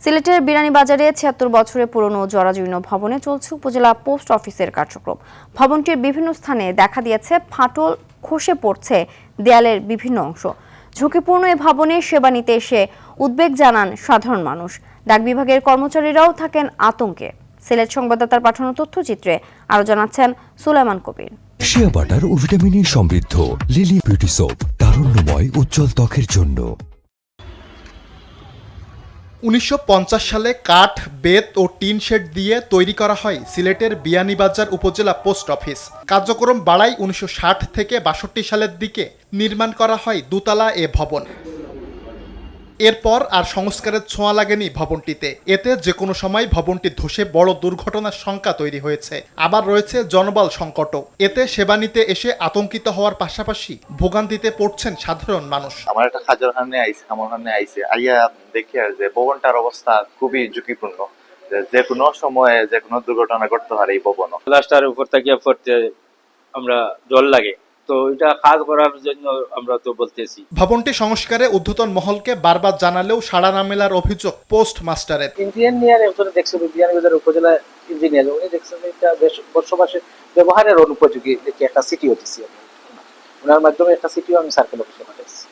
সিলেটের বিরানীবাজারে ৭৬ বছরের পুরনো জরাজীর্ণ ভবনে চলছে উপজেলা পোস্ট অফিসের কার্যক্রম। ভবনটির বিভিন্ন স্থানে দেখা দিয়েছে ফাটল, খসে পড়ছে দেয়ালের বিভিন্ন অংশ। ঝুঁকিপূর্ণ এ ভবনে সেবা নিতে এসে উদ্বেগ জানান সাধারণ মানুষ। ডাক বিভাগের কর্মচারীরাও থাকেন আতঙ্কে। সিলেট সংবাদদাতার পাঠানো তথ্যচিত্রে আরও জানাচ্ছেন সুলাইমান কবির। শিয়া বাটার ও ভিটামিনে সমৃদ্ধ লিলি বিউটি সোপ, তারুণ্যময় উজ্জ্বল ত্বকের জন্য। ১৯৫০ সালে কাঠ, বেত ও টিন শেড দিয়ে তৈরি করা হয় সিলেটের বিয়ানীবাজার উপজেলা পোস্ট অফিস। কার্যক্রম বাড়ায় ১৯৬০ থেকে ৬২ সালের দিকে নির্মাণ করা হয় দোতলা এ ভবন। এরপর আর সংস্কারের ছোঁয়া লাগেনি ভবনটিতে। এতে যে কোনো সময় ভবনটি ধসে বড় দুর্ঘটনার শঙ্কা তৈরি হয়েছে। আবার রয়েছে জনবল সংকটও। এতে সেবা নিতে এসে আতঙ্কিত হওয়ার পাশাপাশি ভোগান্তিতে পড়ছেন সাধারণ মানুষ। আমার একটা খাজার হানে আইছে আইয়া দেখি আর যে ভবনটার অবস্থা খুবই ঝুঁকিপূর্ণ, যে কোনো সময়ে যে কোনো দুর্ঘটনা ঘটতে পারে এই ভবন। প্লাস্টার উপর থেকে পড়তে আমরা জল লাগে, তো এটা কাজ করার জন্য আমরা তো বলতেছি। ভবনটি সংস্কারে ঊর্ধ্বতন মহলকে বারবার জানালেও সাড়া না মেলার অভিযোগ পোস্ট মাস্টারের। ইঞ্জিনিয়ার একজন দেখছেন, বিয়ানীবাজার উপজেলা ইঞ্জিনিয়ার, উনি দেখছেন এটা বসবাসের ব্যবহারের অনুপযোগী একটা সিটি হতেছি। ওনার মাধ্যমে একটা সিটিও আমি সার্কেল অফিসে পাঠাইছি,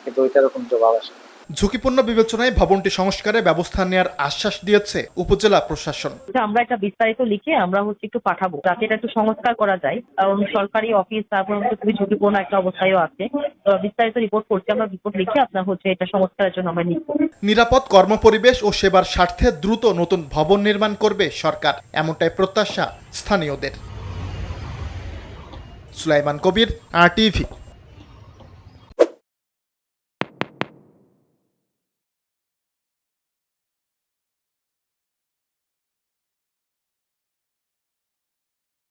কিন্তু ওইটার কোনো জবাব আসে। ঝুঁকিপূর্ণ বিবেচনায় ভবনটি সংস্কারে ব্যবস্থা নেওয়ার আশ্বাস দিয়েছে উপজেলা প্রশাসন। আমরা একটা বিস্তারিত লিখে আমরা একটু পাঠাবো, যাতে এটা একটু সংস্কার করা যায়। কারণ সরকারি অফিস, তারপর খুবই ঝুঁকিপূর্ণ একটা অবস্থায়ও আছে। বিস্তারিত রিপোর্ট করছি, আমরা রিপোর্ট লিখে আপনার এটা সংস্কারের জন্য আমরা লিখব। নিরাপদ কর্মপরিবেশ ও সেবার স্বার্থে দ্রুত নতুন ভবন নির্মাণ করবে সরকার, এমনটাই প্রত্যাশা স্থানীয়দের। সুলাইমান কবির, RTV।